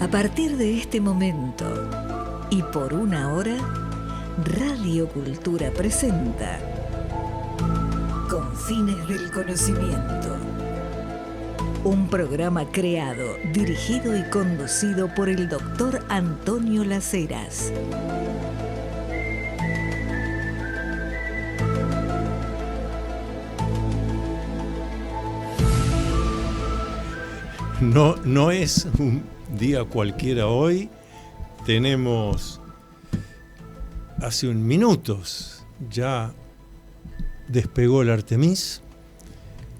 A partir de este momento y por una hora, Radio Cultura presenta Confines del Conocimiento. Un programa creado, dirigido y conducido por el doctor Antonio Las Heras. No es un día cualquiera hoy. Tenemos hace unos minutos ya despegó el Artemis,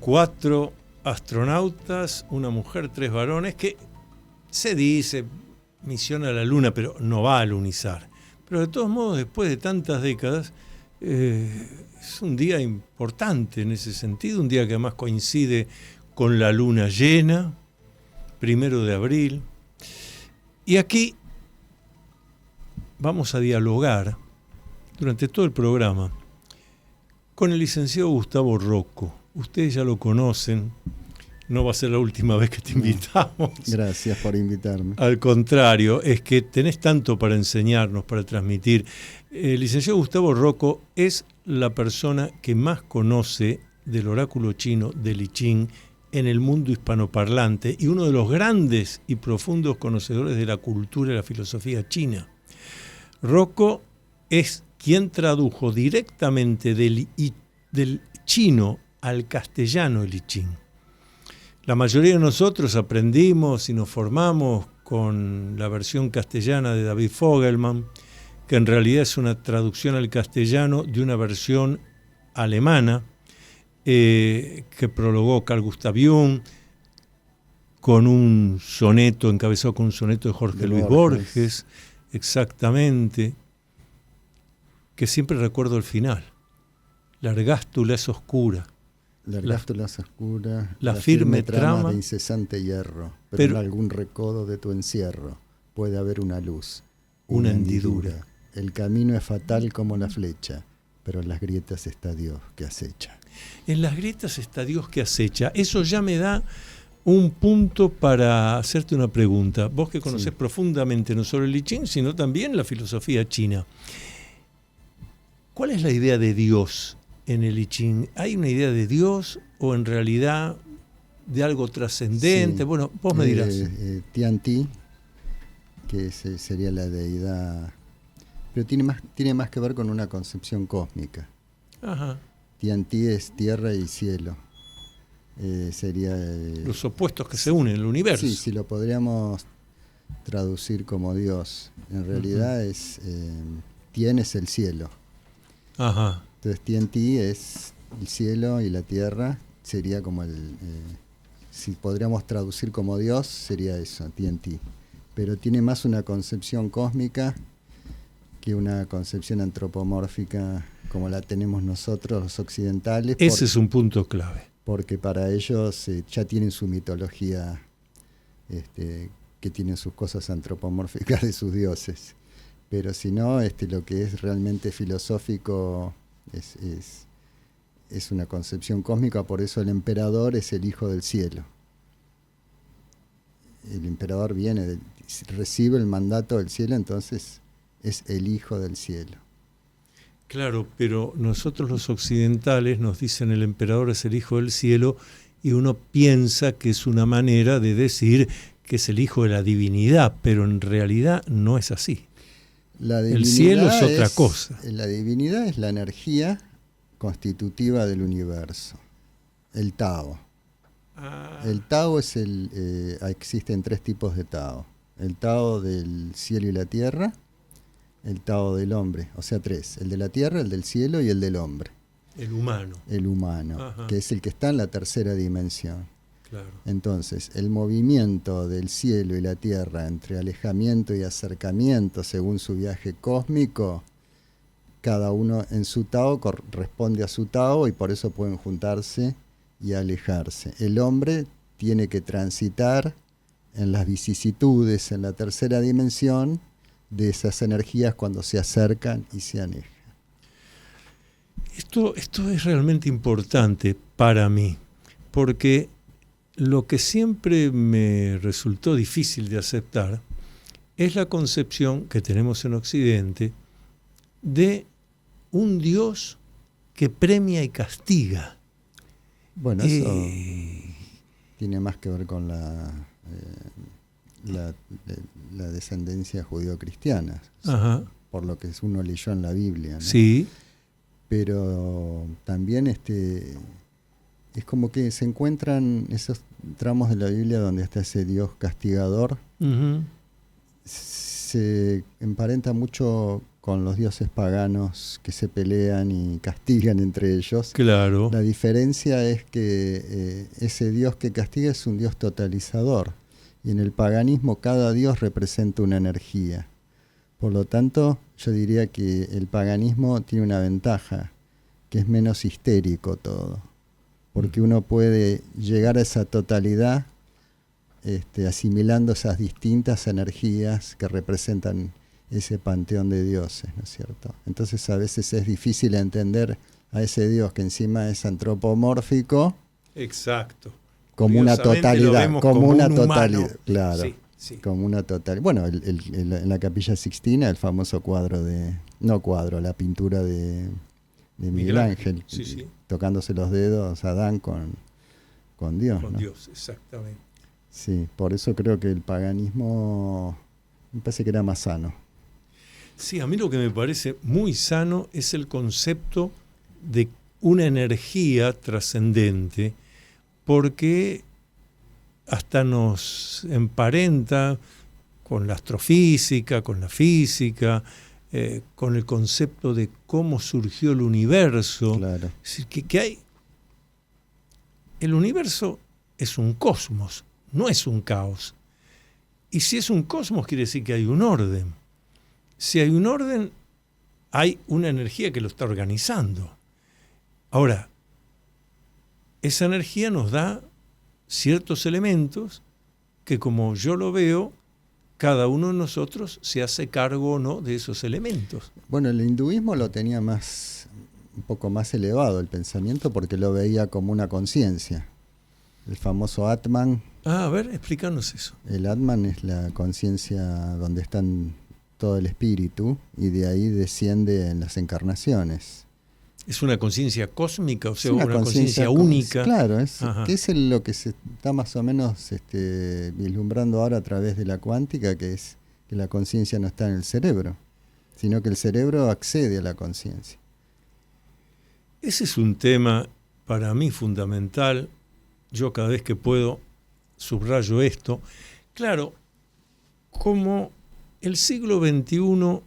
4 astronautas, una mujer, 3 varones, que se dice misión a la Luna, pero no va a lunizar. Pero de todos modos, después de tantas décadas, es un día importante en ese sentido, un día que además coincide con la luna llena, 1 de abril. Y aquí vamos a dialogar durante todo el programa con el licenciado Gustavo Rocco. Ustedes ya lo conocen, no va a ser la última vez que te invitamos. Gracias por invitarme. Al contrario, es que tenés tanto para enseñarnos, para transmitir. El licenciado Gustavo Rocco es la persona que más conoce del oráculo chino del I Ching en el mundo hispanoparlante y uno de los grandes y profundos conocedores de la cultura y la filosofía china. Rocco es quien tradujo directamente del chino al castellano el I Ching. La mayoría de nosotros aprendimos y nos formamos con la versión castellana de David Fogelman, que en realidad es una traducción al castellano de una versión alemana, que prologó Carl Gustav Jung, con un soneto, encabezado con un soneto de Jorge Luis Borges, exactamente, que siempre recuerdo el final. La ergástula es oscura. La ergástula es oscura, la firme trama de incesante hierro, pero en algún recodo de tu encierro puede haber una luz, una hendidura. El camino es fatal como la flecha, pero en las grietas está Dios que acecha. En las grietas está Dios que acecha. Eso ya me da un punto para hacerte una pregunta. Vos que conocés profundamente no solo el I Ching, sino también la filosofía china. ¿Cuál es la idea de Dios en el I Ching? ¿Hay una idea de Dios o en realidad de algo trascendente? Sí. Bueno, vos me dirás. Tian Ti, que sería la deidad, pero tiene más que ver con una concepción cósmica. Ajá. Tian Ti es tierra y cielo. Sería los opuestos que se unen en el universo. Sí, si lo podríamos traducir como Dios. En realidad Tien es el cielo. Ajá. Entonces Tien Ti es el cielo y la tierra. Sería como si podríamos traducir como Dios, sería eso, Tien Ti. Pero tiene más una concepción cósmica que una concepción antropomórfica como la tenemos nosotros los occidentales. Ese es un punto clave. Porque para ellos ya tienen su mitología, que tienen sus cosas antropomórficas de sus dioses. Pero si no, lo que es realmente filosófico es una concepción cósmica, por eso el emperador es el hijo del cielo. El emperador recibe el mandato del cielo, entonces es el hijo del cielo. Claro, pero nosotros los occidentales nos dicen el emperador es el hijo del cielo y uno piensa que es una manera de decir que es el hijo de la divinidad, pero en realidad no es así. El cielo es otra cosa. La divinidad es la energía constitutiva del universo, el Tao. El Tao existen 3 tipos de Tao. El Tao del cielo y la tierra, el Tao del hombre, o sea 3, el de la tierra, el del cielo y el del hombre. El humano. El humano, ajá, que es el que está en la tercera dimensión. Claro. Entonces, el movimiento del cielo y la tierra entre alejamiento y acercamiento según su viaje cósmico, cada uno en su Tao responde a su Tao y por eso pueden juntarse y alejarse. El hombre tiene que transitar en las vicisitudes en la tercera dimensión de esas energías cuando se acercan y se alejan. Esto es realmente importante para mí, porque lo que siempre me resultó difícil de aceptar es la concepción que tenemos en Occidente de un Dios que premia y castiga. Bueno, eso tiene más que ver con la descendencia judío-cristiana, Ajá. por lo que uno leyó en la Biblia, ¿no? Sí. Pero también es como que se encuentran esos tramos de la Biblia donde está ese Dios castigador. Uh-huh. Se emparenta mucho con los dioses paganos que se pelean y castigan entre ellos. Claro. La diferencia es que ese Dios que castiga es un Dios totalizador, y en el paganismo cada Dios representa una energía. Por lo tanto, yo diría que el paganismo tiene una ventaja, que es menos histérico todo, porque uno puede llegar a esa totalidad asimilando esas distintas energías que representan ese panteón de dioses, ¿no es cierto? Entonces a veces es difícil entender a ese Dios que encima es antropomórfico. Exacto. Como una totalidad, como una totalidad, claro. Sí, sí. Como una totalidad. Bueno, en la Capilla Sixtina, el famoso la pintura de Miguel Ángel, sí, sí. Tocándose los dedos Adán con Dios. Con ¿no? Dios, exactamente. Sí, por eso creo que el paganismo me parece que era más sano. Sí, a mí lo que me parece muy sano es el concepto de una energía trascendente, porque hasta nos emparenta con la astrofísica, con la física, con el concepto de cómo surgió el universo. Claro. Es decir, que hay... El universo es un cosmos, no es un caos. Y si es un cosmos, quiere decir que hay un orden. Si hay un orden, hay una energía que lo está organizando. Ahora, esa energía nos da ciertos elementos que, como yo lo veo, cada uno de nosotros se hace cargo o no de esos elementos. Bueno, el hinduismo lo tenía un poco más elevado el pensamiento, porque lo veía como una conciencia. El famoso Atman. A ver, explícanos eso. El Atman es la conciencia donde está todo el espíritu, y de ahí desciende en las encarnaciones. ¿Es una conciencia cósmica, o sea, una conciencia única? Claro, que es lo que se está más o menos vislumbrando ahora a través de la cuántica, que es que la conciencia no está en el cerebro, sino que el cerebro accede a la conciencia. Ese es un tema para mí fundamental. Yo cada vez que puedo subrayo esto. Claro, como el siglo XXI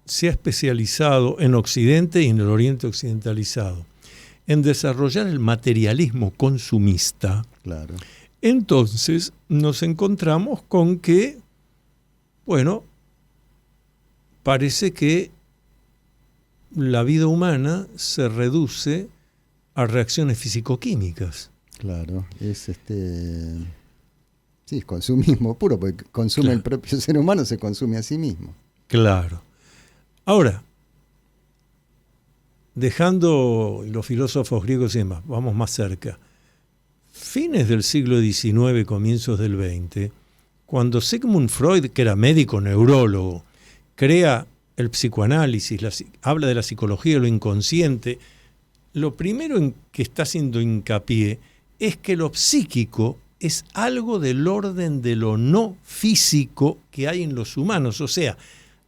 se ha especializado en Occidente y en el Oriente occidentalizado en desarrollar el materialismo consumista, claro, entonces nos encontramos con que, bueno, parece que la vida humana se reduce a reacciones físico-químicas. Claro, es sí, es consumismo puro, porque consume claro. El propio ser humano, se consume a sí mismo. Claro. Ahora, dejando los filósofos griegos y demás, vamos más cerca. Fines del siglo XIX, comienzos del XX, cuando Sigmund Freud, que era médico neurólogo, crea el psicoanálisis, habla de la psicología de lo inconsciente, lo primero en que está haciendo hincapié es que lo psíquico es algo del orden de lo no físico que hay en los humanos. O sea,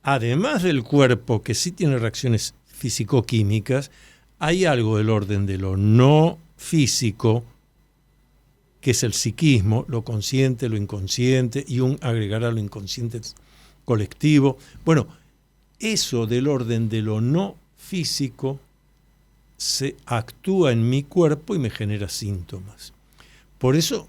además del cuerpo, que sí tiene reacciones físico-químicas, hay algo del orden de lo no físico, que es el psiquismo, lo consciente, lo inconsciente, y agregará lo inconsciente colectivo. Bueno, eso del orden de lo no físico se actúa en mi cuerpo y me genera síntomas. Por eso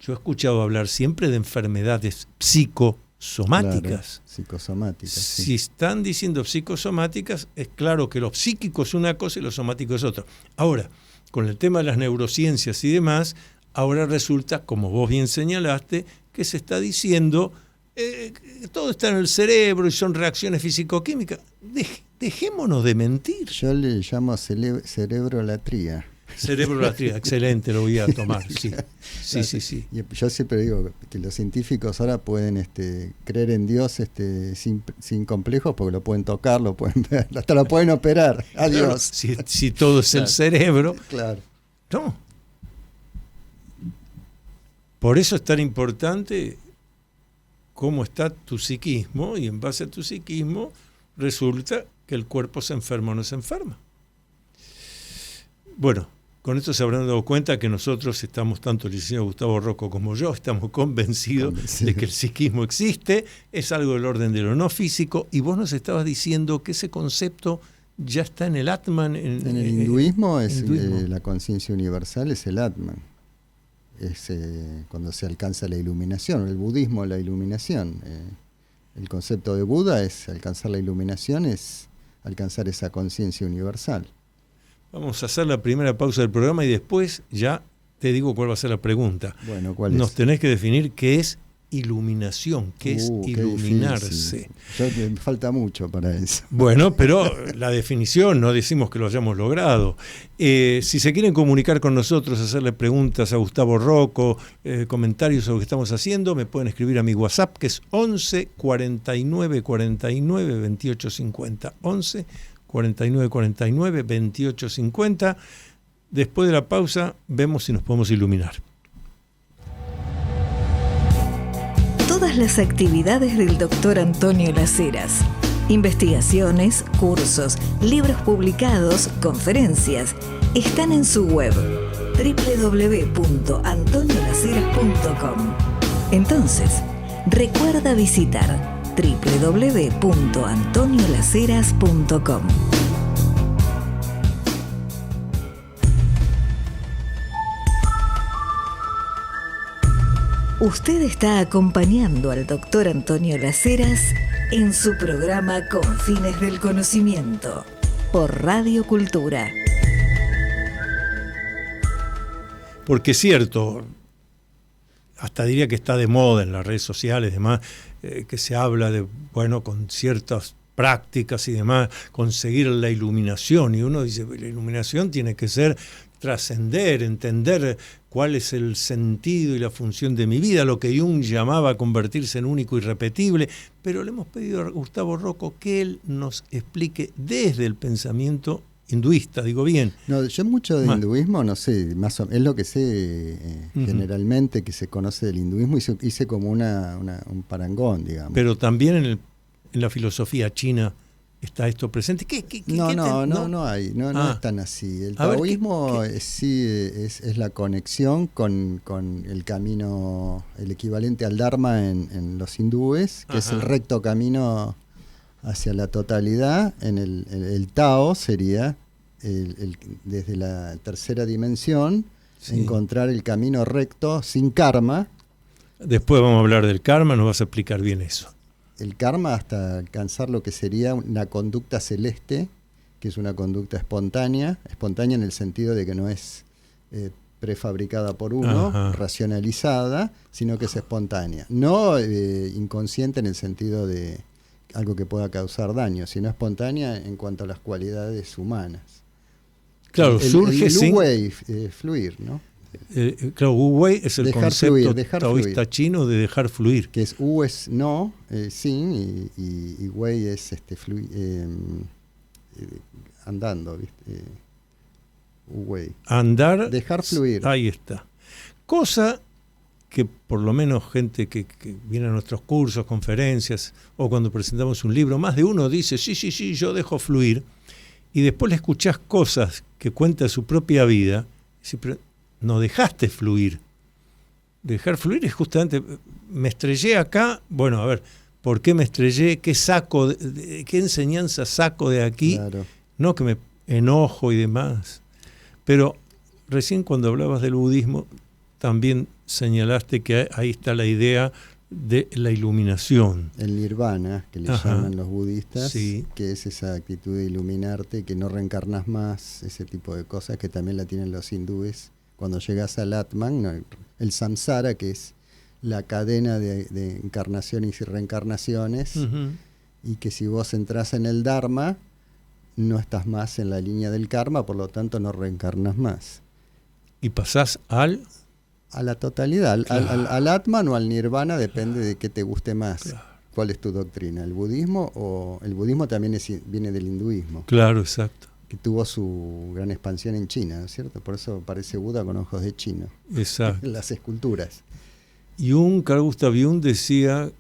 yo he escuchado hablar siempre de enfermedades psicosomáticas. Claro, psicosomáticas. Si sí. están diciendo psicosomáticas, es claro que lo psíquico es una cosa y lo somático es otra. Ahora, con el tema de las neurociencias y demás, ahora resulta, como vos bien señalaste, que se está diciendo que todo está en el cerebro y son reacciones físico-químicas. Dejémonos de mentir. Yo le llamo cerebrolatría. Cerebro rastrilla, excelente, lo voy a tomar, sí. Sí. Y yo siempre digo que los científicos ahora pueden creer en Dios sin complejos, porque lo pueden tocar, lo pueden ver, hasta lo pueden operar. Adiós. Claro, si todo es el cerebro. Claro. No. Por eso es tan importante cómo está tu psiquismo, y en base a tu psiquismo resulta que el cuerpo se enferma o no se enferma. Bueno, con esto se habrán dado cuenta que nosotros estamos, tanto el licenciado Gustavo Rocco como yo, estamos convencidos de que el psiquismo existe, es algo del orden de lo no físico, y vos nos estabas diciendo que ese concepto ya está en el Atman. En el hinduismo, la conciencia universal es el Atman. Es cuando se alcanza la iluminación. El budismo, la iluminación. El concepto de Buda es alcanzar la iluminación, es alcanzar esa conciencia universal. Vamos a hacer la primera pausa del programa y después ya te digo cuál va a ser la pregunta. Bueno, ¿cuál es? Nos tenés que definir qué es iluminación, qué es iluminarse. Me falta mucho para eso. Bueno, pero la definición, no decimos que lo hayamos logrado. Si se quieren comunicar con nosotros, hacerle preguntas a Gustavo Rocco, comentarios sobre lo que estamos haciendo, me pueden escribir a mi WhatsApp, que es 11 49 49 28 50. 11 49 49 28 50. Después de la pausa vemos si nos podemos iluminar. Todas las actividades del Dr. Antonio Las Heras, investigaciones, cursos, libros publicados, conferencias, están en su web www.antoniolaceras.com. Entonces, recuerda visitar www.antoniolaceras.com. Usted está acompañando al Dr. Antonio Las Heras en su programa Con Fines del Conocimiento por Radio Cultura. Porque es cierto, hasta diría que está de moda en las redes sociales, demás, que se habla de, bueno, con ciertas prácticas y demás, conseguir la iluminación. Y uno dice, la iluminación tiene que ser trascender, entender cuál es el sentido y la función de mi vida, lo que Jung llamaba convertirse en único y irrepetible, pero le hemos pedido a Gustavo Rocco que él nos explique desde el pensamiento hinduista, digo bien. No, yo mucho de hinduismo no sé, más o menos, es lo que sé generalmente que se conoce del hinduismo, hice como un parangón, digamos. Pero también en la filosofía china está esto presente. No es tan así. El taoísmo sí es la conexión con el camino, el equivalente al Dharma en los hindúes, que es el recto camino hacia la totalidad. En el Tao sería desde la tercera dimensión, encontrar el camino recto sin karma. Después vamos a hablar del karma, nos vas a explicar bien eso. El karma hasta alcanzar lo que sería una conducta celeste, que es una conducta espontánea en el sentido de que no es prefabricada por uno, racionalizada, sino que es espontánea. No inconsciente en el sentido de algo que pueda causar daño, sino espontánea en cuanto a las cualidades humanas. Claro, surge sin... Wu-Wei, fluir, ¿no? Claro, Wu-Wei es el dejar concepto fluir, taoísta chino de dejar fluir. Que es Wu es no, sin, y Wei es andando, ¿viste? Wu-Wei. Andar, dejar fluir. Ahí está. Cosa que por lo menos gente que viene a nuestros cursos, conferencias, o cuando presentamos un libro, más de uno dice, sí, yo dejo fluir, y después le escuchás cosas que cuenta su propia vida, y dice, pero no dejaste fluir. Dejar fluir es justamente, me estrellé acá, bueno, a ver, ¿por qué me estrellé? ¿Qué saco, qué enseñanza saco de aquí? Claro. No que me enojo y demás. Pero recién cuando hablabas del budismo, también señalaste que ahí está la idea de la iluminación. El nirvana, que le llaman los budistas, sí, que es esa actitud de iluminarte, que no reencarnas más, ese tipo de cosas que también la tienen los hindúes. Cuando llegas al Atman, ¿no? El samsara, que es la cadena de encarnaciones y reencarnaciones, y que si vos entras en el Dharma, no estás más en la línea del karma, por lo tanto no reencarnas más. Y pasás a la totalidad, claro, al Atman o al Nirvana, depende de qué te guste más. Claro. ¿Cuál es tu doctrina? ¿El budismo o el budismo también viene del hinduismo? Claro, exacto. Que tuvo su gran expansión en China, ¿no es cierto? Por eso parece Buda con ojos de chino. Exacto. Las esculturas. Carl Gustav Jung decía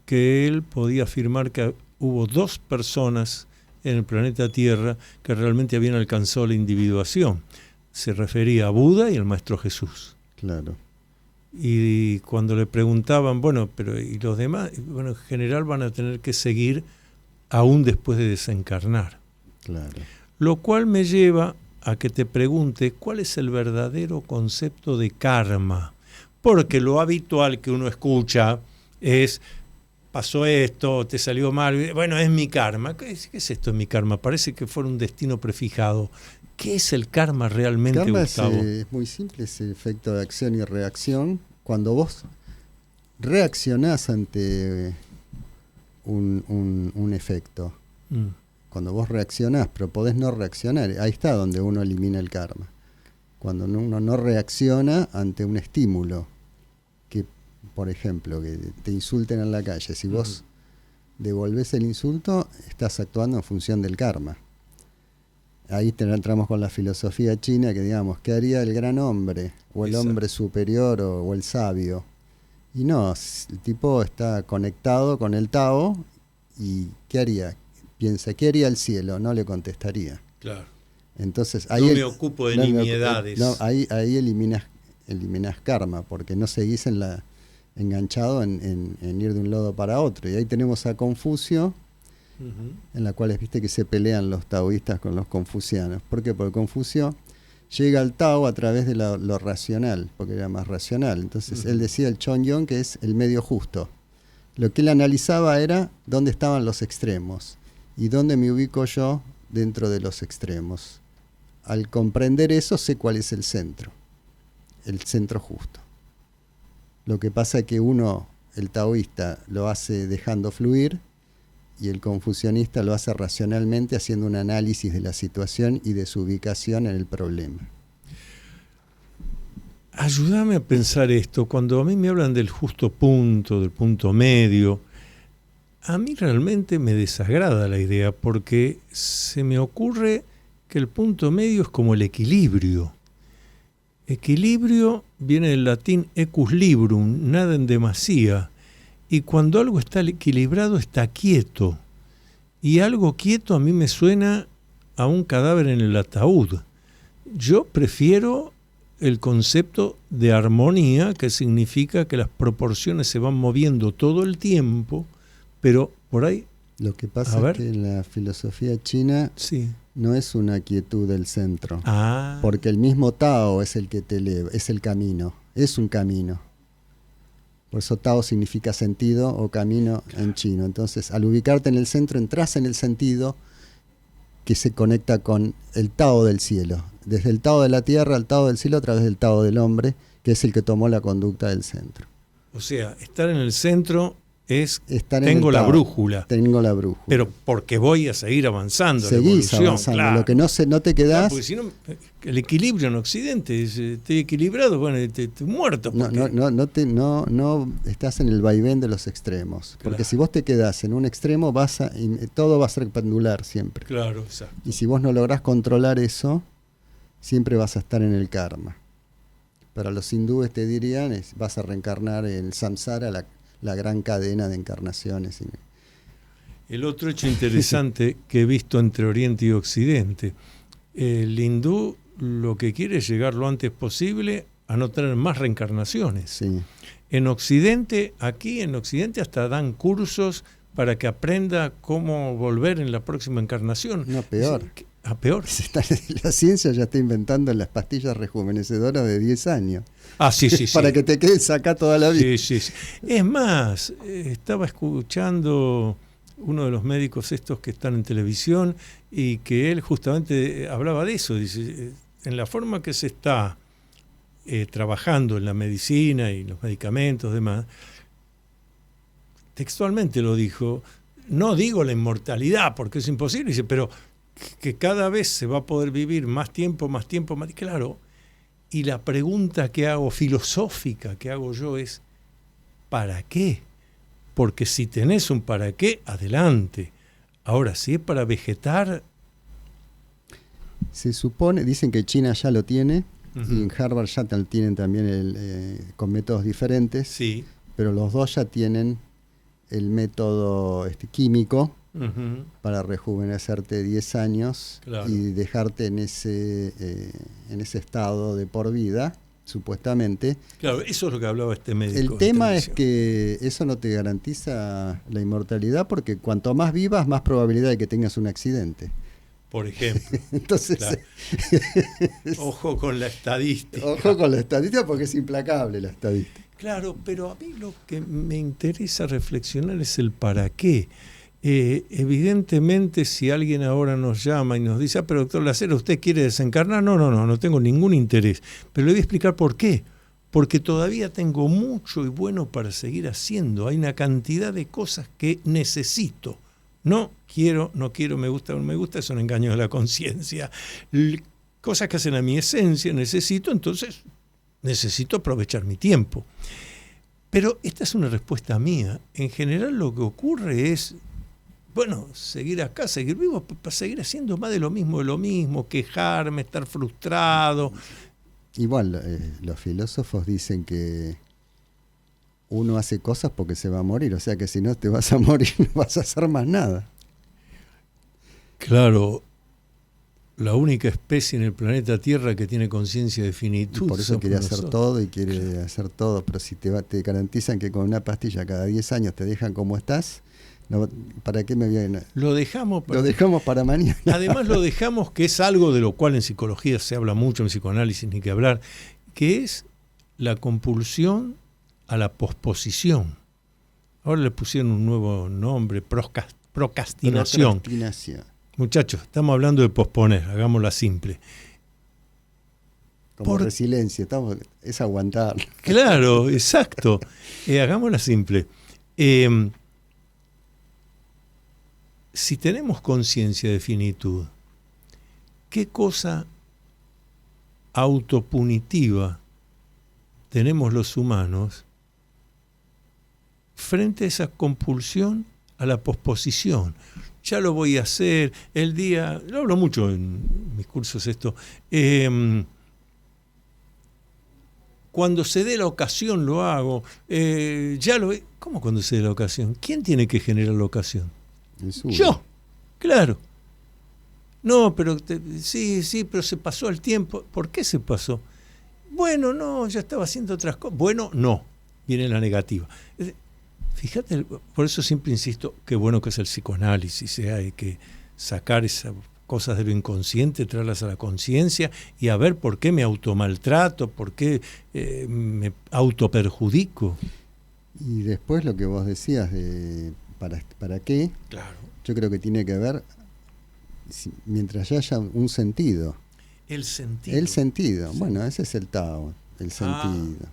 que él podía afirmar que hubo 2 personas en el planeta Tierra que realmente habían alcanzado la individuación. Se refería a Buda y al Maestro Jesús. Claro. Y cuando le preguntaban, bueno, pero ¿y los demás? Bueno, en general van a tener que seguir aún después de desencarnar. Claro. Lo cual me lleva a que te pregunte cuál es el verdadero concepto de karma. Porque lo habitual que uno escucha es, pasó esto, te salió mal, bueno, es mi karma. ¿Qué es esto, mi karma? Parece que fuera un destino prefijado. ¿Qué es el karma realmente, karma Gustavo? Es muy simple, es el efecto de acción y reacción. Cuando vos reaccionás ante un efecto, cuando vos reaccionás, pero podés no reaccionar, ahí está donde uno elimina el karma. Cuando uno no reacciona ante un estímulo, que por ejemplo, que te insulten en la calle, si vos devolvés el insulto, estás actuando en función del karma. Ahí entramos con la filosofía china, que digamos, ¿qué haría el gran hombre? O el hombre superior o el sabio. Y no, el tipo está conectado con el Tao, y ¿qué haría? Piensa, ¿qué haría el cielo? No le contestaría. Claro. Entonces, ahí no me ocupo de nimiedades. Ahí eliminas karma, porque no seguís enganchado en ir de un lado para otro. Y ahí tenemos a Confucio, en la cual viste que se pelean los taoístas con los confucianos. ¿Por qué? Porque Confucio llega al Tao a través de lo racional, porque era más racional. Entonces él decía el Chongyong, que es el medio justo. Lo que él analizaba era dónde estaban los extremos y dónde me ubico yo dentro de los extremos. Al comprender eso, sé cuál es el centro justo. Lo que pasa es que el taoísta, lo hace dejando fluir, y el confucianista lo hace racionalmente, haciendo un análisis de la situación y de su ubicación en el problema. Ayúdame a pensar esto. Cuando a mí me hablan del justo punto, del punto medio, a mí realmente me desagrada la idea, porque se me ocurre que el punto medio es como el equilibrio. Equilibrio viene del latín ecus librum, nada en demasía. Y cuando algo está equilibrado, está quieto. Y algo quieto a mí me suena a un cadáver en el ataúd. Yo prefiero el concepto de armonía, que significa que las proporciones se van moviendo todo el tiempo, pero por ahí... Lo que pasa es que en la filosofía china no es una quietud del centro, porque el mismo Tao es el que te eleva, es el camino, es un camino. Por eso Tao significa sentido o camino en chino. Entonces, al ubicarte en el centro, entras en el sentido que se conecta con el Tao del cielo. Desde el Tao de la tierra al Tao del cielo a través del Tao del hombre, que es el que tomó la conducta del centro. O sea, estar en el centro es tengo la brújula. Tengo la brújula. Pero porque voy a seguir avanzando. Seguís avanzando. Claro. Lo que no te quedás. Porque si no, el equilibrio en Occidente, estoy equilibrado, bueno, estoy muerto. No estás en el vaivén de los extremos. Porque claro. Si vos te quedás en un extremo, todo va a ser pendular siempre. Claro, exacto. Y si vos no lográs controlar eso, siempre vas a estar en el karma. Para los hindúes te dirían, vas a reencarnar en el samsara, la gran cadena de encarnaciones. El otro hecho interesante que he visto entre Oriente y Occidente, el hindú lo que quiere es llegar lo antes posible a no tener más reencarnaciones. Sí. En Occidente hasta dan cursos para que aprenda cómo volver en la próxima encarnación. No, peor. Peor. La ciencia ya está inventando las pastillas rejuvenecedoras de 10 años. Sí. Para que te quedes acá toda la vida. Sí. Es más, estaba escuchando uno de los médicos estos que están en televisión y que él justamente hablaba de eso. Dice, en la forma que se está trabajando en la medicina y los medicamentos y demás, textualmente lo dijo, no digo la inmortalidad porque es imposible, dice, pero que cada vez se va a poder vivir más tiempo, claro. Y la pregunta que hago, filosófica que hago yo es, ¿para qué? Porque si tenés un para qué, adelante. Ahora, si es para vegetar... Se supone, dicen que China ya lo tiene, Uh-huh. y en Harvard ya tienen también con métodos diferentes, Sí. pero los dos ya tienen el método químico Uh-huh. para rejuvenecerte 10 años, Claro. y dejarte en ese estado de por vida, supuestamente. Claro, eso es lo que hablaba este médico. El en tema es televisión. que eso no te garantiza la inmortalidad, porque cuanto más vivas, más probabilidad de que tengas un accidente. Por ejemplo. Entonces, Claro. Ojo con la estadística. ojo con la estadística, porque es implacable la estadística. Claro, pero a mí lo que me interesa reflexionar es el para qué. Evidentemente, si alguien ahora nos llama y nos dice, pero doctor Lacera, ¿usted quiere desencarnar? No tengo ningún interés. Pero le voy a explicar por qué. Porque todavía tengo mucho y bueno para seguir haciendo. Hay una cantidad de cosas que necesito. No quiero, me gusta o no me gusta, son engaños de la conciencia. Cosas que hacen a mi esencia, entonces necesito aprovechar mi tiempo. Pero esta es una respuesta mía. En general lo que ocurre es, bueno, seguir acá, seguir vivo, para seguir haciendo más de lo mismo, quejarme, estar frustrado. Igual, los filósofos dicen que uno hace cosas porque se va a morir, o sea que si no te vas a morir no vas a hacer más nada. Claro, la única especie en el planeta Tierra que tiene conciencia de finitud. Por eso quiere hacer nosotros. todo y quiere hacer todo, pero si te garantizan que con una pastilla cada 10 años te dejan como estás, no, ¿para qué me viene? Lo dejamos Lo dejamos para mañana. Además lo dejamos, que es algo de lo cual en psicología se habla mucho, en psicoanálisis ni que hablar, que es la compulsión a la posposición. Ahora le pusieron un nuevo nombre, procrastinación. Procrastinación. Muchachos, estamos hablando de posponer, hagámosla simple. Como resiliencia, es aguantar. Claro, exacto. Hagámosla simple. Si tenemos conciencia de finitud, ¿qué cosa autopunitiva tenemos los humanos frente a esa compulsión a la posposición? Ya lo voy a hacer, el día, lo hablo mucho en mis cursos esto, cuando se dé la ocasión lo hago, ¿cómo cuando se dé la ocasión? ¿Quién tiene que generar la ocasión? Yo, claro. No, pero sí, pero se pasó el tiempo. ¿Por qué se pasó? Bueno, no, ya estaba haciendo otras cosas. Bueno, no, viene la negativa. Fíjate, por eso siempre insisto, qué bueno que es el psicoanálisis, hay que sacar esas cosas de lo inconsciente, traerlas a la conciencia y a ver por qué me automaltrato, por qué me autoperjudico. Y después lo que vos decías de ¿para qué? Claro. Yo creo que tiene que ver, mientras haya un sentido. El sentido. El sentido, bueno, ese es el Tao, el sentido.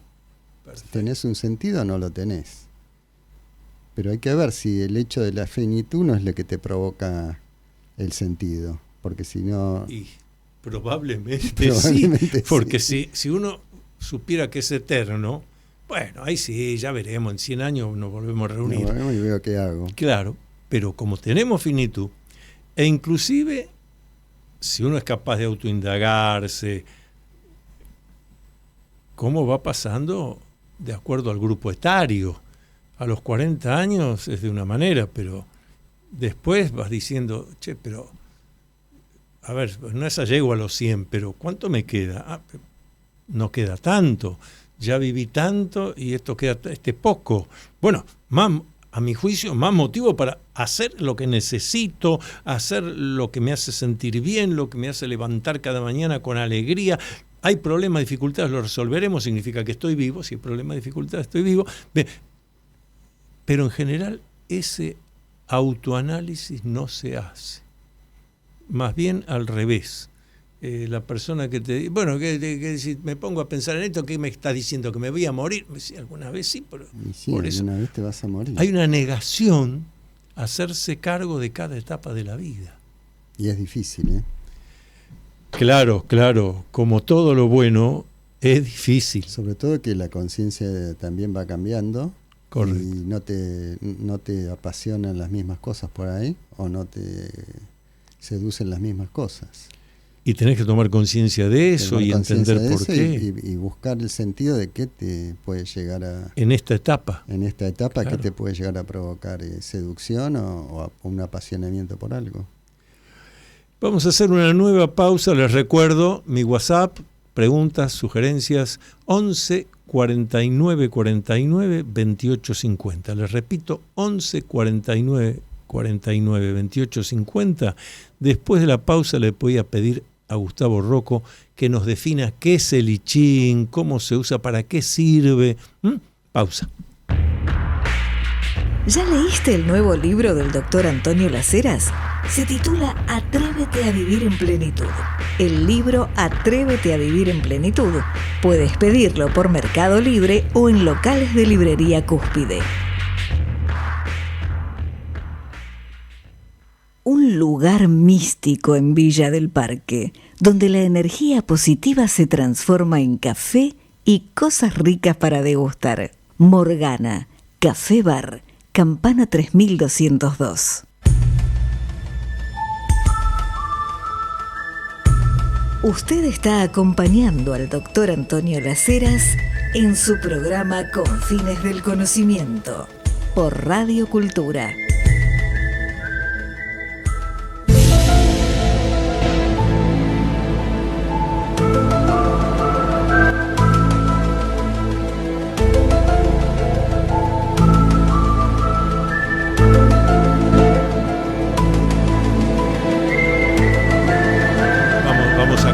Si tenés un sentido, no lo tenés. Pero hay que ver si el hecho de la finitud no es lo que te provoca el sentido, porque si no... Y probablemente sí, porque si uno supiera que es eterno, bueno, ahí sí, ya veremos, en 100 años nos volvemos a reunir. Nos volvemos y veo qué hago. Claro, pero como tenemos finitud, e inclusive si uno es capaz de autoindagarse, ¿cómo va pasando de acuerdo al grupo etario? A los 40 años es de una manera, pero después vas diciendo, pero a ver, no es llego a los 100, pero ¿cuánto me queda? No queda tanto, ya viví tanto y esto queda poco. Bueno, más, a mi juicio, más motivo para hacer lo que necesito, hacer lo que me hace sentir bien, lo que me hace levantar cada mañana con alegría. Hay problemas, dificultades, lo resolveremos, significa que estoy vivo. Si hay problemas, dificultades, estoy vivo. Pero en general ese autoanálisis no se hace. Más bien al revés. La persona que te dice, que si me pongo a pensar en esto, ¿qué me está diciendo? ¿Que me voy a morir? Sí, alguna vez sí, pero sí, por eso alguna vez te vas a morir. hay una negación a hacerse cargo de cada etapa de la vida. Y es difícil, ¿eh? Claro, como todo lo bueno, es difícil. Sobre todo que la conciencia también va cambiando. Correcto. Y no te apasionan las mismas cosas por ahí, o no te seducen las mismas cosas. Y tenés que tomar conciencia de eso y entender por qué. Y buscar el sentido de qué te puede llegar a... En esta etapa. Claro. Qué te puede llegar a provocar seducción o un apasionamiento por algo. Vamos a hacer una nueva pausa. Les recuerdo mi WhatsApp, preguntas, sugerencias, 11 49 49 28 50. Les repito, 11 49 49 28 50. Después de la pausa le voy a pedir a Gustavo Rocco que nos defina qué es el I Ching, cómo se usa, para qué sirve. Pausa. ¿Ya leíste el nuevo libro del doctor Antonio Las Heras? Se titula Atrévete a vivir en plenitud. El libro Atrévete a vivir en plenitud. Puedes pedirlo por Mercado Libre o en locales de librería Cúspide. Un lugar místico en Villa del Parque, donde la energía positiva se transforma en café y cosas ricas para degustar. Morgana, Café Bar, Campana 3202. Usted está acompañando al doctor Antonio Las Heras en su programa Con Fines del Conocimiento, por Radio Cultura.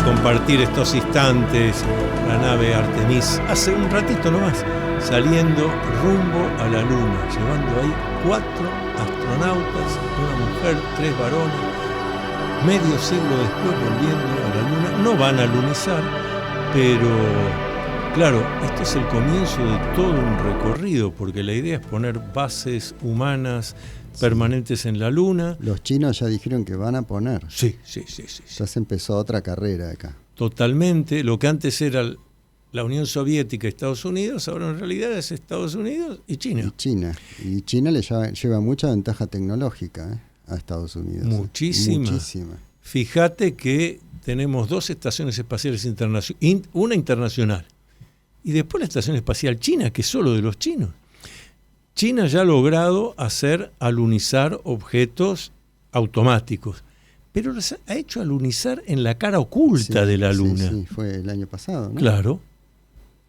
Compartir estos instantes. La nave Artemis hace un ratito nomás saliendo rumbo a la Luna, llevando ahí 4 astronautas, una mujer, 3 varones, medio siglo después volviendo a la Luna. No van a lunizar, pero claro, esto es el comienzo de todo un recorrido, porque la idea es poner bases humanas permanentes en la Luna. Los chinos ya dijeron que van a poner. Sí. Ya se empezó otra carrera acá. Totalmente. Lo que antes era la Unión Soviética y Estados Unidos, ahora en realidad es Estados Unidos y China. Y China le lleva mucha ventaja tecnológica a Estados Unidos. Muchísima. Fíjate que tenemos 2 estaciones espaciales internacionales, una internacional, y después la estación espacial china, que es solo de los chinos. China ya ha logrado alunizar objetos automáticos, pero los ha hecho alunizar en la cara oculta de la Luna. Sí, fue el año pasado, ¿no? Claro.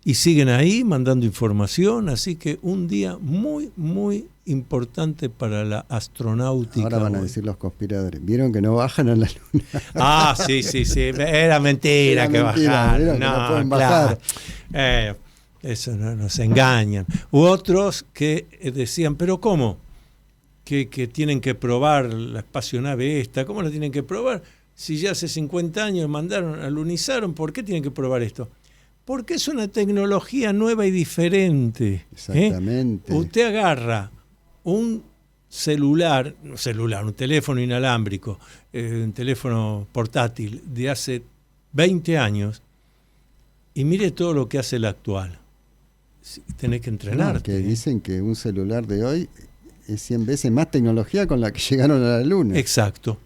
Y siguen ahí mandando información, así que un día muy, muy importante para la astronáutica. Ahora van a decir los conspiradores, ¿vieron que no bajan a la Luna? Sí, era mentira que bajaron. No pueden bajar. Eso nos engañan. U otros que decían, pero ¿cómo? Que tienen que probar la espacionave esta. ¿Cómo la tienen que probar? Si ya hace 50 años alunizaron, ¿por qué tienen que probar esto? Porque es una tecnología nueva y diferente. Exactamente. Usted agarra un un teléfono inalámbrico, un teléfono portátil de hace 20 años y mire todo lo que hace el actual. Tenés que entrenarte. Que dicen que un celular de hoy es 100 veces más tecnología con la que llegaron a la Luna. Exacto.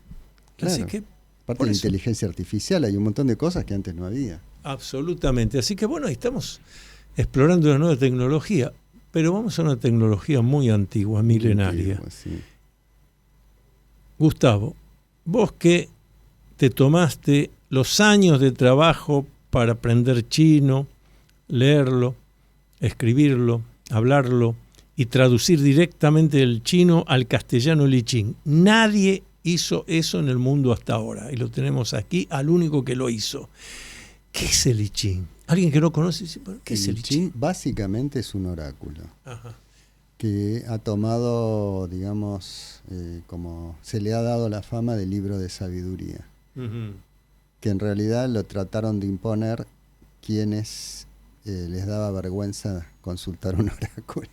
Claro. Así que, aparte de inteligencia artificial, hay un montón de cosas que antes no había. Absolutamente. Así que bueno, estamos explorando una nueva tecnología, pero vamos a una tecnología muy antigua, milenaria. Sí. Gustavo, vos que te tomaste los años de trabajo para aprender chino, leerlo, escribirlo, hablarlo y traducir directamente del chino al castellano el I Ching. Nadie hizo eso en el mundo hasta ahora y lo tenemos aquí al único que lo hizo. ¿Qué es el I Ching? Alguien que no conoce dice, ¿qué es el I Ching? Básicamente es un oráculo. Ajá. Que ha tomado, digamos, como se le ha dado la fama de libro de sabiduría. Uh-huh. Que en realidad lo trataron de imponer quienes les daba vergüenza consultar un oráculo.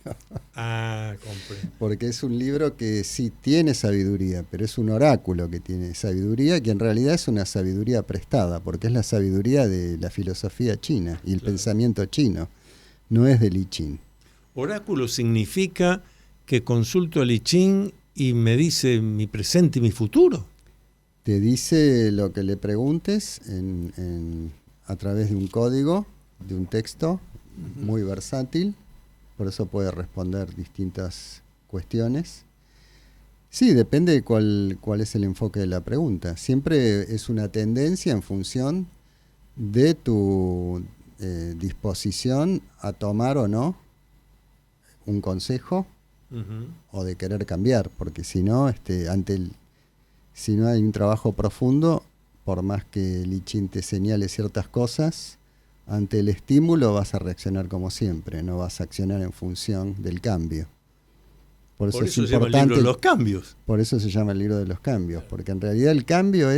Ah, comprendo. Porque es un libro que sí tiene sabiduría, pero es un oráculo que tiene sabiduría, que en realidad es una sabiduría prestada, porque es la sabiduría de la filosofía china y el pensamiento chino, no es de I Ching. Oráculo significa que consulto al I Ching y me dice mi presente y mi futuro. Te dice lo que le preguntes a través de un código, de un texto muy versátil, por eso puede responder distintas cuestiones. Sí, depende de cuál es el enfoque de la pregunta. Siempre es una tendencia en función de tu disposición a tomar o no un consejo o de querer cambiar, porque si no, si no hay un trabajo profundo, por más que el I Ching te señale ciertas cosas, ante el estímulo vas a reaccionar como siempre, no vas a accionar en función del cambio. Por eso se llama el libro de los cambios. Por eso se llama el libro de los cambios, porque en realidad el cambio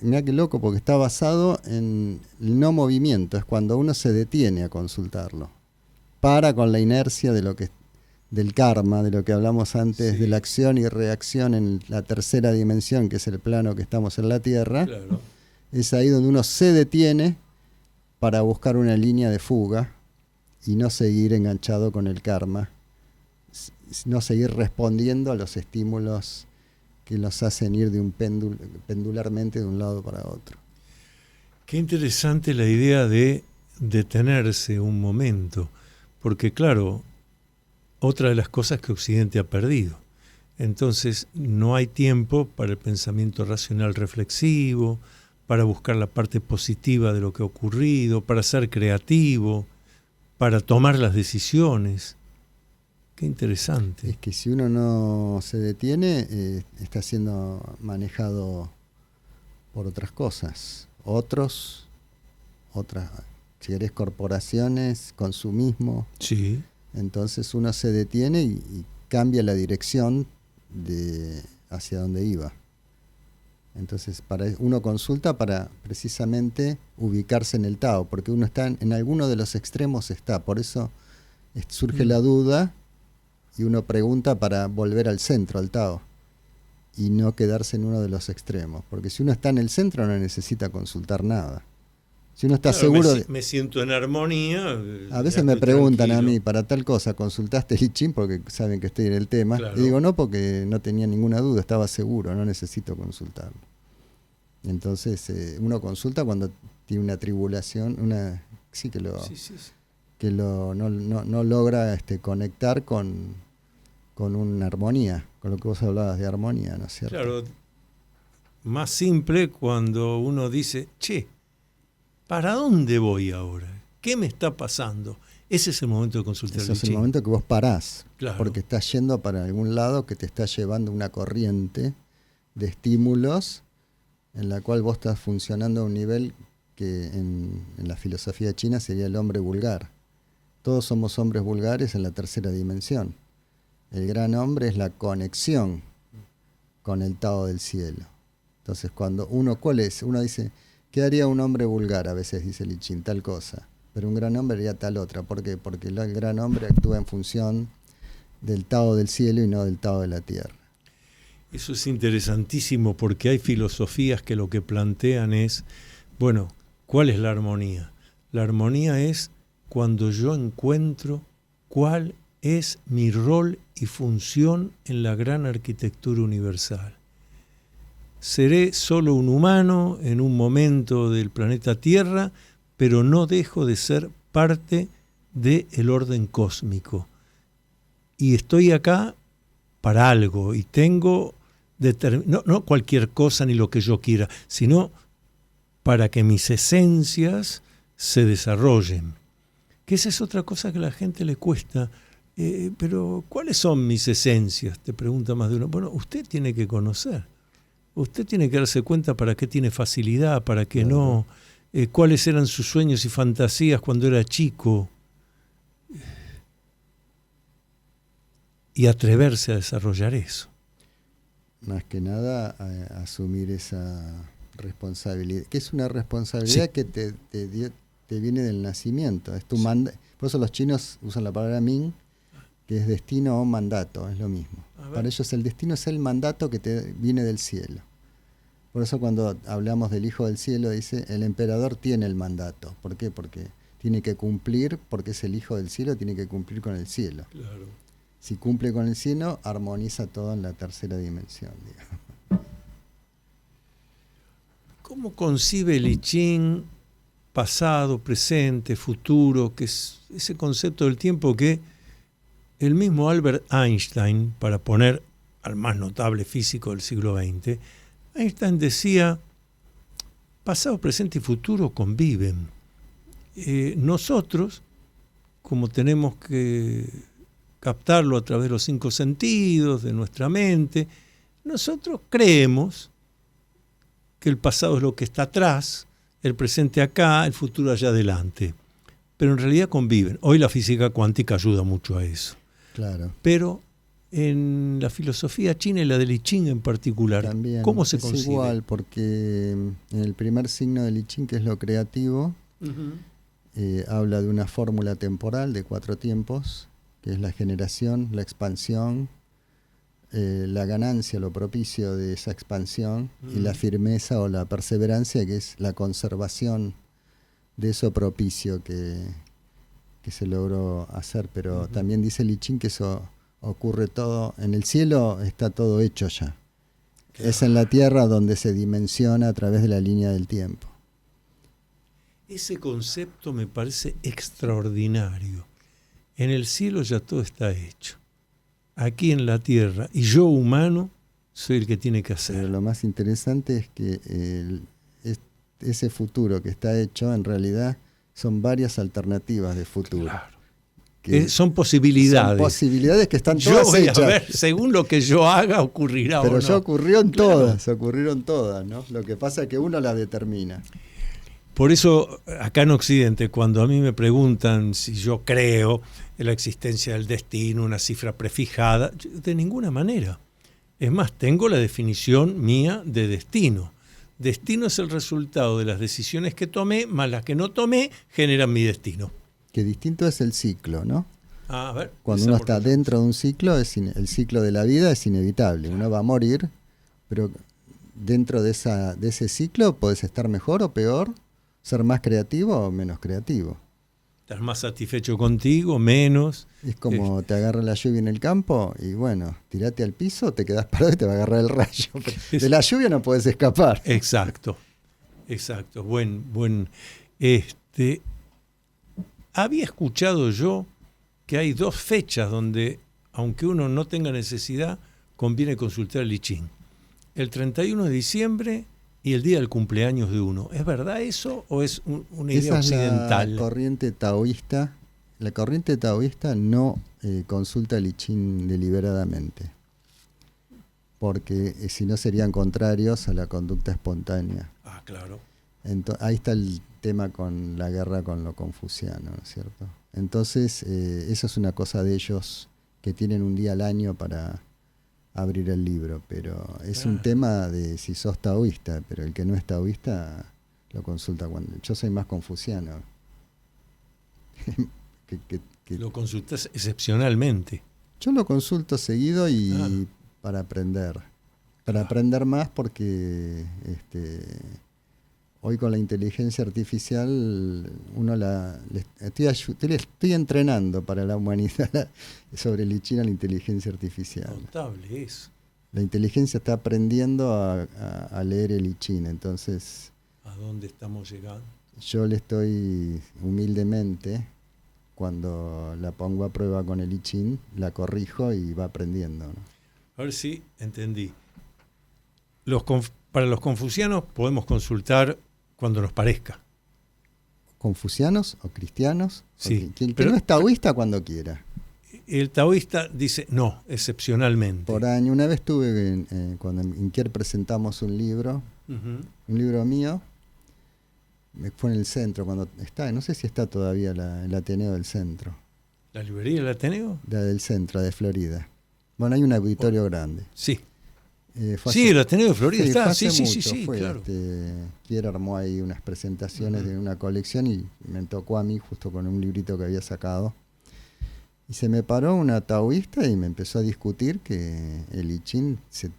mirá qué loco, porque está basado en el no movimiento, es cuando uno se detiene a consultarlo, para con la inercia del karma, de lo que hablamos antes, de la acción y reacción en la tercera dimensión, que es el plano que estamos en la Tierra. Claro. Es ahí donde uno se detiene para buscar una línea de fuga y no seguir enganchado con el karma, no seguir respondiendo a los estímulos que los hacen ir de pendularmente de un lado para otro. Qué interesante la idea de detenerse un momento, porque claro, otra de las cosas que Occidente ha perdido. Entonces no hay tiempo para el pensamiento racional reflexivo, para buscar la parte positiva de lo que ha ocurrido, para ser creativo, para tomar las decisiones. Qué interesante. Es que si uno no se detiene, está siendo manejado por otras cosas. Otras, si querés, corporaciones, consumismo. Sí. Entonces uno se detiene y cambia la dirección hacia donde iba. Entonces uno consulta para precisamente ubicarse en el Tao, porque uno está en alguno de los extremos por eso surge la duda y uno pregunta para volver al centro, al Tao, y no quedarse en uno de los extremos, porque si uno está en el centro no necesita consultar nada. Si uno está seguro me siento en armonía. A veces me preguntan a mí, para tal cosa, ¿consultaste el I Ching? Porque saben que estoy en el tema. Claro. Y digo, no, porque no tenía ninguna duda, estaba seguro, no necesito consultarlo. Entonces, uno consulta cuando tiene una tribulación, que no logra conectar con una armonía, con lo que vos hablabas de armonía, ¿no es cierto? Claro, más simple cuando uno dice, che, ¿para dónde voy ahora? ¿Qué me está pasando? Ese es el momento de consultar. Ese es el momento que vos parás, claro. Porque estás yendo para algún lado que te está llevando una corriente de estímulos en la cual vos estás funcionando a un nivel que en la filosofía china sería el hombre vulgar. Todos somos hombres vulgares en la tercera dimensión. El gran hombre es la conexión con el Tao del cielo. Entonces cuando uno dice, ¿qué haría un hombre vulgar? A veces dice el I Ching, tal cosa. Pero un gran hombre haría tal otra. ¿Por qué? Porque el gran hombre actúa en función del Tao del cielo y no del Tao de la tierra. Eso es interesantísimo porque hay filosofías que lo que plantean es, bueno, ¿cuál es la armonía? La armonía es cuando yo encuentro cuál es mi rol y función en la gran arquitectura universal. Seré solo un humano en un momento del planeta Tierra, pero no dejo de ser parte del orden cósmico. Y estoy acá para algo y tengo no cualquier cosa ni lo que yo quiera, sino para que mis esencias se desarrollen. Que esa es otra cosa que a la gente le cuesta. Pero ¿cuáles son mis esencias? Te pregunta más de uno. Bueno, usted tiene que conocer. Usted tiene que darse cuenta para qué tiene facilidad, para qué no. Cuáles eran sus sueños y fantasías cuando era chico. Y atreverse a desarrollar eso. Más que nada, asumir esa responsabilidad. Que es una responsabilidad que te viene del nacimiento. Es tu por eso los chinos usan la palabra Ming, que es destino o mandato, es lo mismo. Para ellos el destino es el mandato que te viene del cielo. Por eso cuando hablamos del Hijo del Cielo, dice, el emperador tiene el mandato. ¿Por qué? Porque tiene que cumplir, porque es el Hijo del Cielo, tiene que cumplir con el cielo. Claro. Si cumple con el cielo, armoniza todo en la tercera dimensión, digamos. ¿Cómo concibe el I Ching pasado, presente, futuro, que es ese concepto del tiempo que el mismo Albert Einstein, para poner al más notable físico del siglo XX, Einstein decía, pasado, presente y futuro conviven. Nosotros, como tenemos que captarlo a través de los 5 sentidos, de nuestra mente, nosotros creemos que el pasado es lo que está atrás, el presente acá, el futuro allá adelante. Pero en realidad conviven. Hoy la física cuántica ayuda mucho a eso. Claro. Pero en la filosofía china y la del I Ching en particular, también ¿cómo se es concibe? igual, porque en el primer signo del I Ching, que es lo creativo, habla de una fórmula temporal de 4 tiempos, que es la generación, la expansión, la ganancia, lo propicio de esa expansión, y la firmeza o la perseverancia, que es la conservación de eso propicio que se logró hacer. Pero también dice el I Ching que eso ocurre todo, en el cielo está todo hecho ya. Claro. Es en la tierra donde se dimensiona a través de la línea del tiempo. Ese concepto me parece extraordinario. En el cielo ya todo está hecho. Aquí en la tierra, y yo humano soy el que tiene que hacer. Pero lo más interesante es que ese futuro que está hecho, en realidad son varias alternativas de futuro. Claro. Son posibilidades. Son posibilidades que están todas yo voy hechas. A ver, según lo que yo haga, ocurrirá. Pero o no. ya ocurrieron todas, ¿no? Lo que pasa es que uno las determina. Por eso, acá en Occidente, cuando a mí me preguntan si yo creo en la existencia del destino, una cifra prefijada, de ninguna manera. Es más, tengo la definición mía de destino. Destino es el resultado de las decisiones que tomé, más las que no tomé, generan mi destino. Que distinto es el ciclo, ¿no? A ver, cuando uno está dentro de un ciclo, el ciclo de la vida es inevitable. Uno va a morir, pero dentro de ese ciclo podés estar mejor o peor, ser más creativo o menos creativo. Estás más satisfecho contigo, menos. Es como te agarra la lluvia en el campo y bueno, tirate al piso, te quedás parado y te va a agarrar el rayo. De la lluvia no podés escapar. Exacto. Había escuchado yo que hay 2 fechas donde, aunque uno no tenga necesidad, conviene consultar el I Ching. El 31 de diciembre y el día del cumpleaños de uno. ¿Es verdad eso o es una idea occidental? La corriente taoísta. La corriente taoísta no consulta el I Ching deliberadamente, porque si no serían contrarios a la conducta espontánea. Ah, claro. Ahí está el tema con la guerra con lo confuciano, ¿no es cierto? Entonces, eso es una cosa de ellos, que tienen un día al año para abrir el libro, pero es un tema de si sos taoísta, pero el que no es taoísta lo consulta cuando... Yo soy más confuciano. Lo consultas excepcionalmente. Yo lo consulto seguido y para aprender. Para aprender más porque hoy con la inteligencia artificial estoy entrenando para la humanidad sobre el I Ching a la inteligencia artificial. Notable eso. La inteligencia está aprendiendo a leer el I Ching, entonces... ¿A dónde estamos llegando? Yo le estoy humildemente, cuando la pongo a prueba con el I Ching, la corrijo y va aprendiendo, ¿no? A ver si entendí. Para los confucianos podemos consultar cuando nos parezca. ¿Confucianos o cristianos? Sí. Quien no es taoísta cuando quiera. El taoísta dice no, excepcionalmente. Por año, una vez estuve cuando en Inquier presentamos un libro mío, fue en el centro, cuando está, no sé si está todavía el Ateneo del Centro. ¿La librería del Ateneo? La del centro, de Florida. Bueno, hay un auditorio grande. Sí. El Ateneo de Florida está. Sí, claro. Kier armó ahí unas presentaciones de una colección y me tocó a mí justo con un librito que había sacado. Y se me paró una taoísta y me empezó a discutir que el I Ching se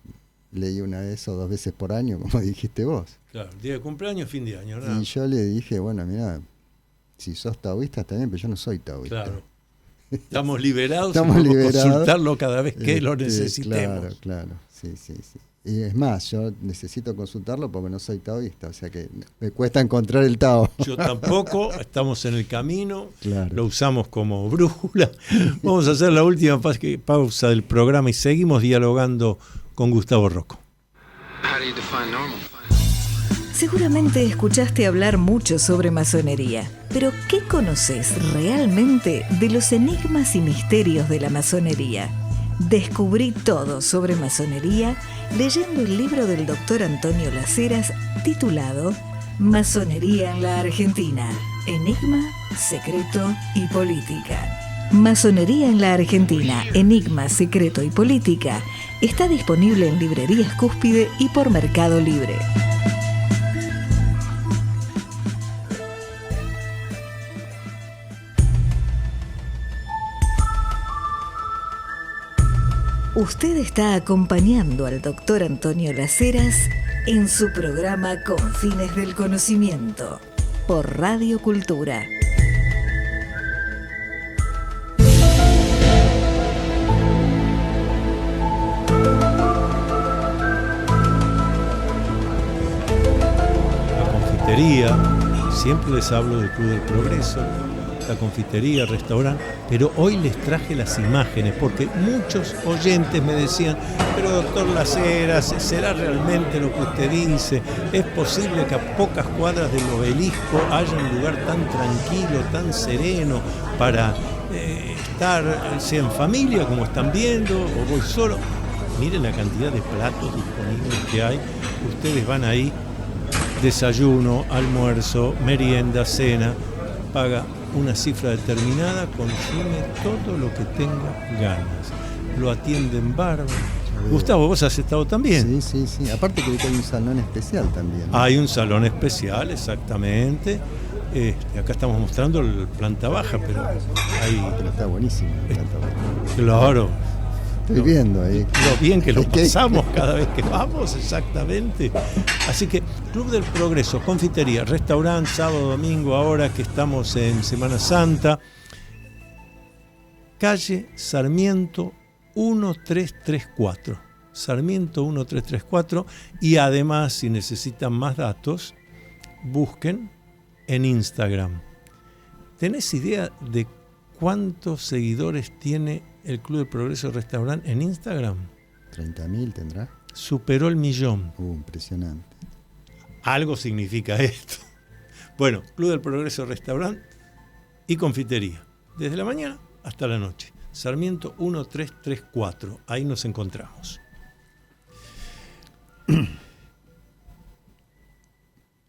leía una vez o 2 veces por año, como dijiste vos. Claro, día de cumpleaños, fin de año, ¿no? Y yo le dije, bueno, mira, si sos taoísta está bien, pero yo no soy taoísta. Claro. Estamos liberados Estamos y podemos liberados. consultarlo cada vez que lo necesitemos. Claro, sí. Y es más, yo necesito consultarlo porque no soy taoísta, o sea que me cuesta encontrar el Tao. Yo tampoco, estamos en el camino, Claro. lo usamos como brújula. Vamos a hacer la última pausa del programa y seguimos dialogando con Gustavo Rocco. Seguramente escuchaste hablar mucho sobre masonería, pero ¿qué conoces realmente de los enigmas y misterios de la masonería? Descubrí todo sobre masonería leyendo el libro del doctor Antonio Las Heras titulado Masonería en la Argentina, Enigma, Secreto y Política. Masonería en la Argentina, Enigma, Secreto y Política está disponible en librerías Cúspide y por Mercado Libre. Usted está acompañando al doctor Antonio Las Heras en su programa Confines del Conocimiento por Radio Cultura. La confitería, siempre les hablo del Club del Progreso, la confitería, el restaurante, pero hoy les traje las imágenes porque muchos oyentes me decían, pero doctor Las Heras, ¿será realmente lo que usted dice? ¿Es posible que a pocas cuadras del obelisco haya un lugar tan tranquilo, tan sereno para estar, sea en familia como están viendo, o voy solo? Miren la cantidad de platos disponibles que hay, ustedes van ahí, desayuno, almuerzo, merienda, cena, paga una cifra determinada, consume todo lo que tenga ganas. Lo atienden bárbaro. Gustavo, vos has estado también. Sí. Aparte creo que hay un salón especial también, ¿no? Hay un salón especial, exactamente. Acá estamos mostrando la planta baja, pero hay... Pero está buenísimo. la planta baja. Claro. Estoy viendo ahí. Lo bien que lo pasamos cada vez que vamos, exactamente. Así que Club del Progreso, confitería, restaurante, sábado, domingo, ahora que estamos en Semana Santa. Calle Sarmiento 1334. Sarmiento 1334. Y además, si necesitan más datos, busquen en Instagram. ¿Tenés idea de cuántos seguidores tiene el Club del Progreso Restaurante en Instagram? 30.000 tendrá. Superó el 1.000.000. Impresionante. Algo significa esto. Bueno, Club del Progreso Restaurante y confitería. Desde la mañana hasta la noche. Sarmiento 1334. Ahí nos encontramos.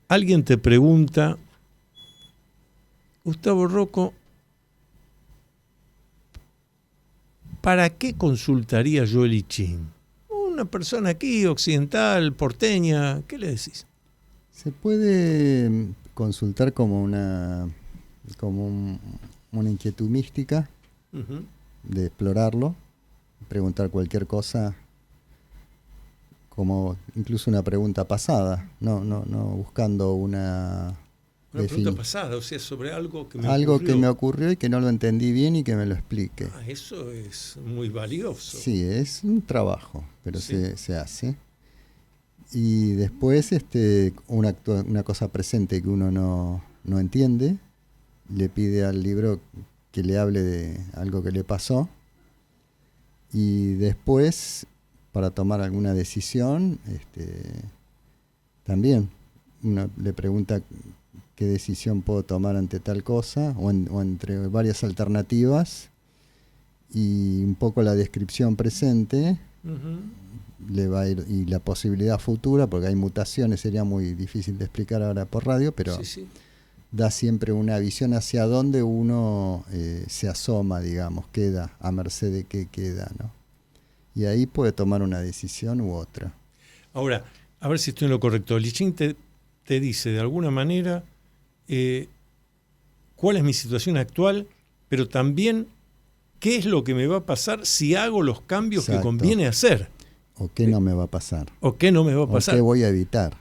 Alguien te pregunta, Gustavo Rocco, ¿para qué consultaría yo el I Ching? Una persona aquí, occidental, porteña, ¿qué le decís? Se puede consultar como una inquietud mística, de explorarlo, preguntar cualquier cosa, como incluso una pregunta pasada, no buscando una pregunta pasada, o sea, sobre algo que que me ocurrió y que no lo entendí bien y que me lo explique. Eso es muy valioso. Sí, es un trabajo, pero sí. se hace. Y después una cosa presente que uno no entiende, le pide al libro que le hable de algo que le pasó. Y después, para tomar alguna decisión, también uno le pregunta qué decisión puedo tomar ante tal cosa, o entre varias alternativas, y un poco la descripción presente le va a ir, y la posibilidad futura, porque hay mutaciones, sería muy difícil de explicar ahora por radio, pero sí. Da siempre una visión hacia dónde uno se asoma, digamos, queda, a merced de qué queda, ¿no? Y ahí puede tomar una decisión u otra. Ahora, a ver si estoy en lo correcto. El I Ching te dice de alguna manera cuál es mi situación actual, pero también qué es lo que me va a pasar si hago los cambios que Exacto. conviene hacer. ¿O qué no me va a pasar? ¿O qué no me va a ¿O pasar? qué voy a evitar?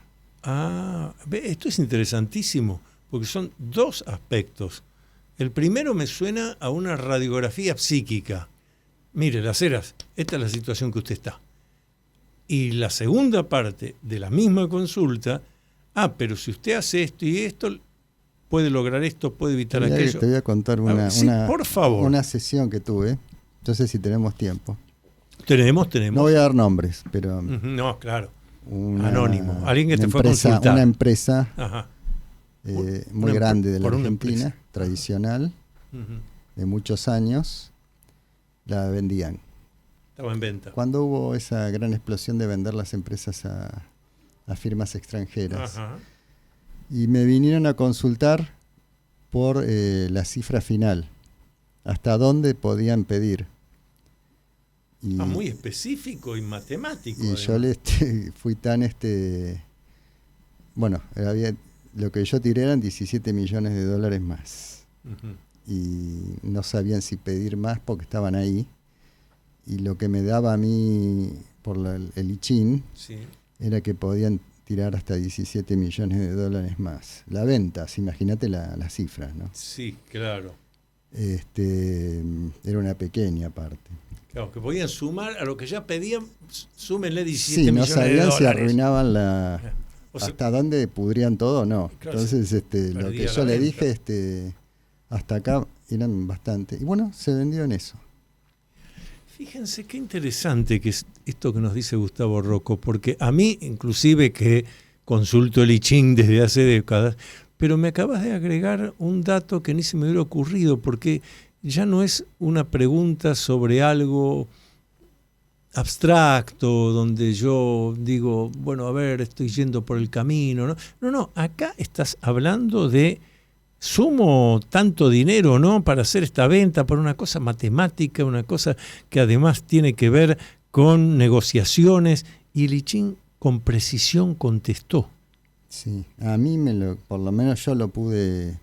Esto es interesantísimo, porque son dos aspectos. El primero me suena a una radiografía psíquica. Mire, Las Heras, esta es la situación que usted está. Y la segunda parte de la misma consulta, pero si usted hace esto y esto, puede lograr esto, puede evitar aquello. Te voy a contar Sí, por favor. una sesión que tuve. No sé si tenemos tiempo. Tenemos. No voy a dar nombres, pero... No, claro. Una, Anónimo. Alguien que te una fue a empresa, consultar. Una empresa Ajá. muy grande de la por una Argentina, empresa. tradicional, Ujú. de muchos años, la vendían. Estaba en venta. Cuando hubo esa gran explosión de vender las empresas a firmas extranjeras. Ajá. Y me vinieron a consultar por la cifra final, hasta dónde podían pedir. Y, Muy específico y matemático. y yo fui tan bueno, lo que yo tiré eran 17 millones de dólares más. Ujú. Y no sabían si pedir más porque estaban ahí. Y lo que me daba a mí por el ICHIN Sí. era que podían tirar hasta 17 millones de dólares más. La venta, imagínate la cifra, ¿no? Sí, claro. Era una pequeña parte. Claro, que podían sumar a lo que ya pedían, súmenle 17 Sí, no millones de sabían dólares. si arruinaban O sea, hasta dónde pudrían todo o no. Claro, Entonces, lo perdía que la yo le venta. dije, hasta acá eran bastante. Y bueno, se vendió en eso. Fíjense qué interesante que es esto que nos dice Gustavo Rocco, porque a mí, inclusive que consulto el I Ching desde hace décadas, pero me acabas de agregar un dato que ni se me hubiera ocurrido, porque ya no es una pregunta sobre algo abstracto, donde yo digo, bueno, a ver, estoy yendo por el camino. No, acá estás hablando de sumo tanto dinero, ¿no?, para hacer esta venta, por una cosa matemática, una cosa que además tiene que ver con negociaciones, y el I Ching con precisión contestó. Sí, a mí por lo menos yo lo pude.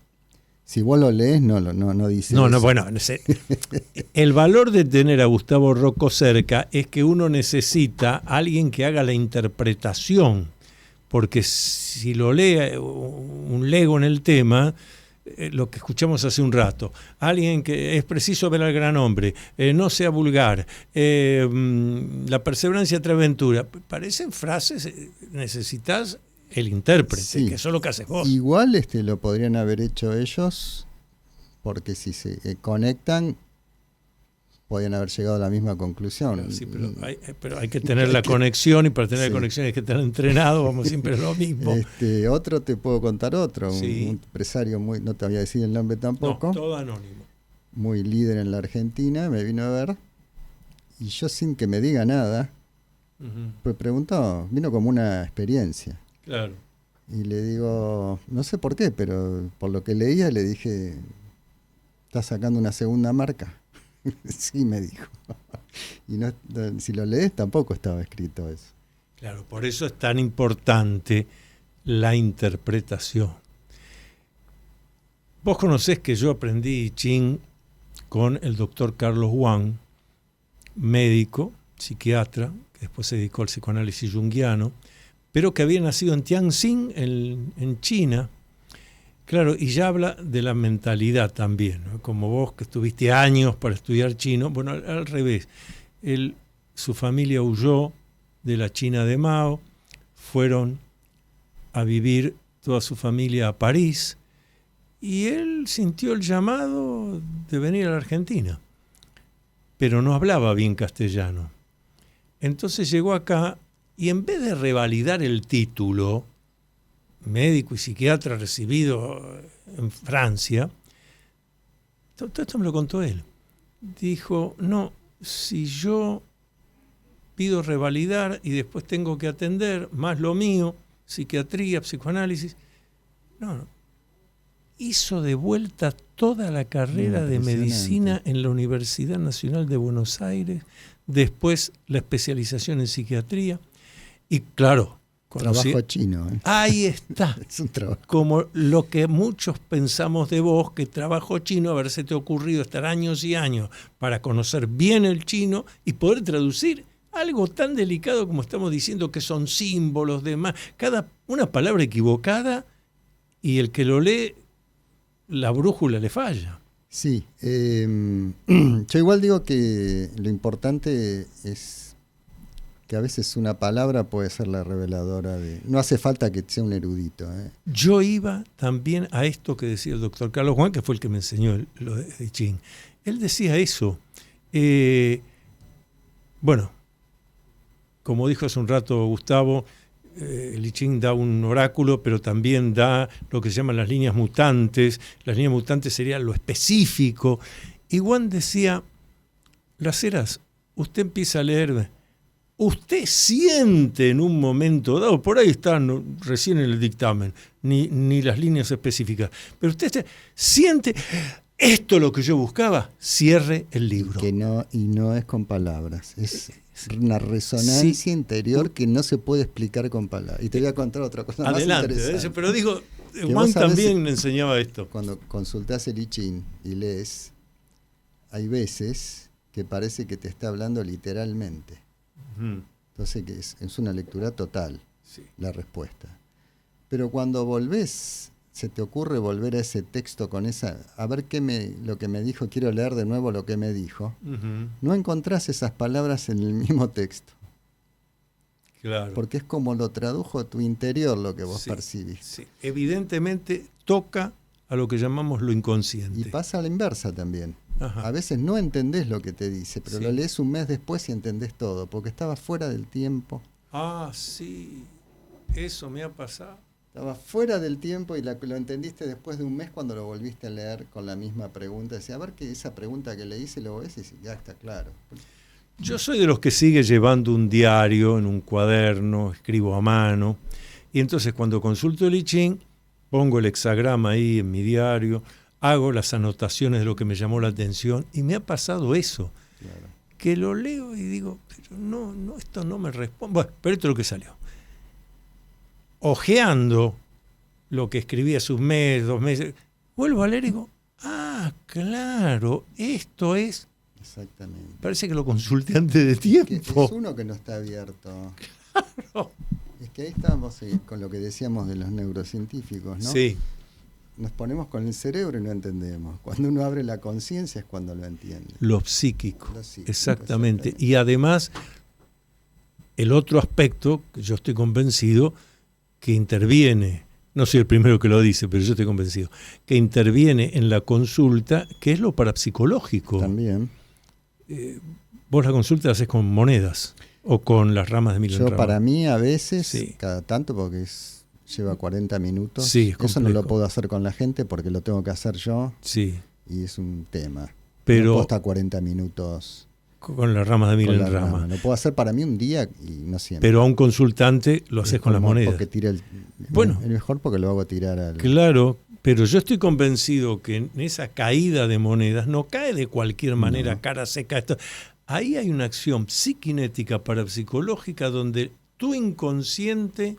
Si vos lo lees, no dice No, eso. bueno, el valor de tener a Gustavo Rocco cerca es que uno necesita a alguien que haga la interpretación, porque si lo lee un lego en el tema, lo que escuchamos hace un rato, alguien que es preciso ver al gran hombre, no sea vulgar, la perseverancia trae aventura, parecen frases, necesitas el intérprete, Sí. que eso es lo que haces vos. Igual lo podrían haber hecho ellos, porque si se conectan, podrían haber llegado a la misma conclusión. Claro, sí, pero hay que tener la conexión, y para tener la conexión hay que estar entrenado, vamos siempre a lo mismo. Otro te puedo contar otro, Sí. un empresario no te voy a decir el nombre tampoco, No, todo anónimo. muy líder en la Argentina, me vino a ver, y yo sin que me diga nada, Ujú. pues preguntó, vino como una experiencia. Claro. Y le digo, no sé por qué, pero por lo que leía le dije, ¿estás sacando una segunda marca? Sí, me dijo. Y si lo lees tampoco estaba escrito eso. Claro, por eso es tan importante la interpretación. Vos conocés que yo aprendí I Ching con el doctor Carlos Wang, médico, psiquiatra, que después se dedicó al psicoanálisis junguiano, pero que había nacido en Tianjin, en China. Claro, y ya habla de la mentalidad también, ¿no? Como vos que estuviste años para estudiar chino, bueno, al revés. Su familia huyó de la China de Mao, fueron a vivir toda su familia a París, y él sintió el llamado de venir a la Argentina, pero no hablaba bien castellano. Entonces llegó acá, y en vez de revalidar el título, médico y psiquiatra recibido en Francia, todo esto me lo contó él. Dijo, no, si yo pido revalidar y después tengo que atender, más lo mío, psiquiatría, psicoanálisis, no. Hizo de vuelta toda la carrera de medicina en la Universidad Nacional de Buenos Aires, después la especialización en psiquiatría, y claro, Trabajo chino. Ahí está. Es un trabajo. Como lo que muchos pensamos de vos, que trabajo chino, haberse te ocurrido estar años y años para conocer bien el chino y poder traducir algo tan delicado como estamos diciendo, que son símbolos, demás. Una palabra equivocada y el que lo lee, la brújula le falla. Sí. Yo igual digo que lo importante es que a veces una palabra puede ser la reveladora de... No hace falta que sea un erudito. Yo iba también a esto que decía el doctor Carlos Juan, que fue el que me enseñó lo de I Ching. Él decía eso. Bueno, como dijo hace un rato Gustavo, el I Ching da un oráculo, pero también da lo que se llaman las líneas mutantes. Las líneas mutantes serían lo específico. Y Juan decía, Las Heras, usted empieza a leer... Usted siente en un momento dado, por ahí está recién en el dictamen, ni las líneas específicas, pero usted siente, esto es lo que yo buscaba, cierre el libro. Y no es con palabras, es una resonancia interior que no se puede explicar con palabras. Y te voy a contar otra cosa más interesante. Pero digo, Juan también me enseñaba esto. Cuando consultás el I Ching y lees, hay veces que parece que te está hablando literalmente. Entonces que es una lectura total, sí, la respuesta. Pero cuando volvés, se te ocurre volver a ese texto con esa, a ver lo que me dijo, quiero leer de nuevo lo que me dijo, no encontrás esas palabras en el mismo texto. Claro. Porque es como lo tradujo tu interior lo que vos percibís. Sí. Evidentemente toca a lo que llamamos lo inconsciente. Y pasa a la inversa también. Ajá. A veces no entendés lo que te dice, pero lo lees un mes después y entendés todo, porque estaba fuera del tiempo. Ah, sí, eso me ha pasado. Estaba fuera del tiempo y lo entendiste después de un mes cuando lo volviste a leer con la misma pregunta. Decía, a ver que esa pregunta que le hice lo ves y ya está claro. Yo soy de los que sigue llevando un diario en un cuaderno, escribo a mano, y entonces cuando consulto el I Ching, pongo el hexagrama ahí en mi diario, hago las anotaciones de lo que me llamó la atención y me ha pasado eso, claro, que lo leo y digo, pero no, esto no me responde. Bueno, pero esto es lo que salió. Ojeando lo que escribí hace un mes, 2 meses, vuelvo a leer y digo, claro, esto es... Exactamente. Parece que lo consulté antes de tiempo. Es uno que no está abierto. Claro. Es que ahí estamos con lo que decíamos de los neurocientíficos, ¿no? Sí. Nos ponemos con el cerebro y no entendemos. Cuando uno abre la conciencia es cuando lo entiende. Lo psíquico, exactamente. Y además, el otro aspecto, que yo estoy convencido, que interviene, no soy el primero que lo dice, pero yo estoy convencido, que interviene en la consulta, que es lo parapsicológico. También. Vos la consulta la haces con monedas o con las ramas de Milenrama. Yo para mí a veces, cada tanto, porque lleva 40 minutos. Sí, es eso no lo puedo hacer con la gente porque lo tengo que hacer yo. Sí. Y es un tema. Pero no puedo estar 40 minutos con las ramas de Milenrama. Lo puedo hacer para mí un día y no siempre. Pero a un consultante lo haces con las monedas. Porque tira el mejor porque lo hago tirar al... Claro, pero yo estoy convencido que en esa caída de monedas no cae de cualquier manera, cara seca. Ahí hay una acción psiquinética parapsicológica donde tu inconsciente,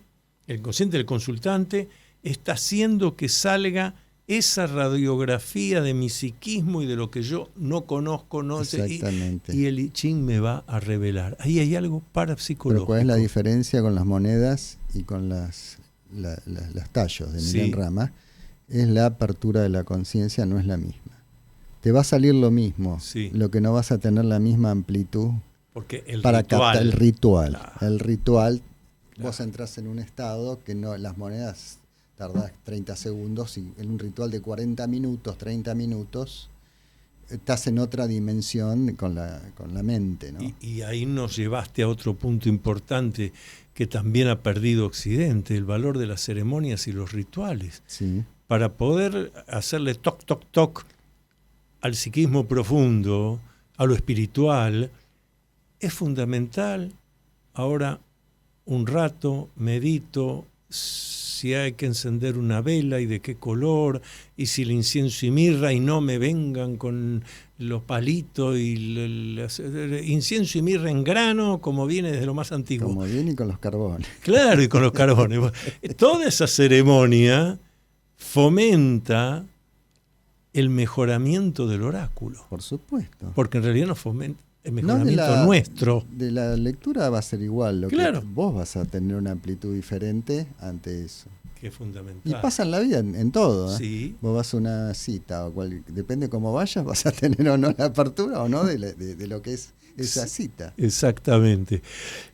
el inconsciente del consultante, está haciendo que salga esa radiografía de mi psiquismo y de lo que yo no conozco, no sé. Exactamente. Y el I Ching me va a revelar. Ahí hay algo parapsicológico. Pero ¿cuál es la diferencia con las monedas y con los tallos de Milenrama? Es la apertura de la conciencia, no es la misma. Te va a salir lo mismo, lo que no vas a tener la misma amplitud. Porque el para ritual, captar el ritual. Claro. El ritual, vos entras en un estado que no, las monedas tardás 30 segundos y en un ritual de 40 minutos, 30 minutos, estás en otra dimensión con la mente, ¿no? Y ahí nos llevaste a otro punto importante que también ha perdido Occidente, el valor de las ceremonias y los rituales. Sí. Para poder hacerle toc, toc, toc al psiquismo profundo, a lo espiritual, es fundamental. Ahora, un rato, medito, si hay que encender una vela y de qué color, y si el incienso y mirra, y no me vengan con los palitos y el incienso y mirra en grano, como viene desde lo más antiguo. Como viene y con los carbones. Claro, y con los carbones. Toda esa ceremonia fomenta el mejoramiento del oráculo. Por supuesto. Porque en realidad nos fomenta el mejoramiento nuestro. De la lectura va a ser igual. Claro. Que vos vas a tener una amplitud diferente ante eso. Que es fundamental. Y pasa en la vida, en todo. Sí. Vos vas a una cita, depende cómo vayas, vas a tener o no la apertura o no de lo que es esa cita. Exactamente.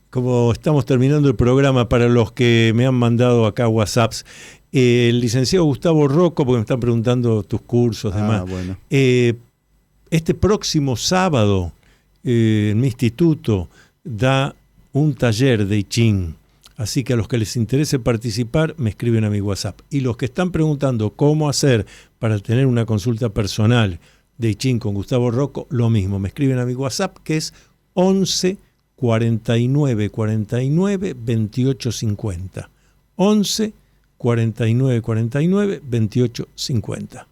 Como estamos terminando el programa, para los que me han mandado acá WhatsApps, el licenciado Gustavo Rocco, porque me están preguntando tus cursos, demás. Bueno. Este próximo sábado, en mi instituto, da un taller de I Ching. Así que a los que les interese participar, me escriben a mi WhatsApp. Y los que están preguntando cómo hacer para tener una consulta personal de I Ching con Gustavo Rocco, lo mismo. Me escriben a mi WhatsApp, que es 11 49 49 28 50. 11 49 49 28 50.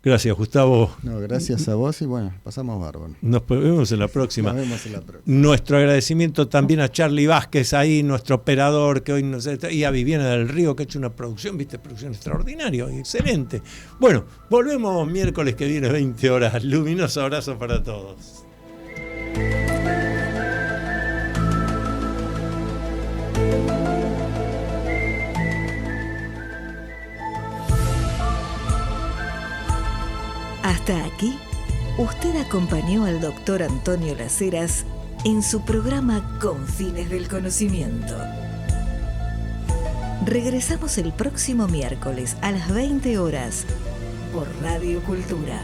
Gracias, Gustavo. No, gracias a vos y bueno, pasamos bárbaro. Nos vemos en la próxima. Nos vemos en la próxima. Nuestro agradecimiento también a Charlie Vázquez, ahí nuestro operador, que hoy nos está, y a Viviana del Río, que ha hecho una producción, producción extraordinaria, excelente. Bueno, volvemos miércoles que viene, 20 horas. Luminoso abrazo para todos. Hasta aquí, usted acompañó al doctor Antonio Las Heras en su programa Con Fines del Conocimiento. Regresamos el próximo miércoles a las 20 horas por Radio Cultura.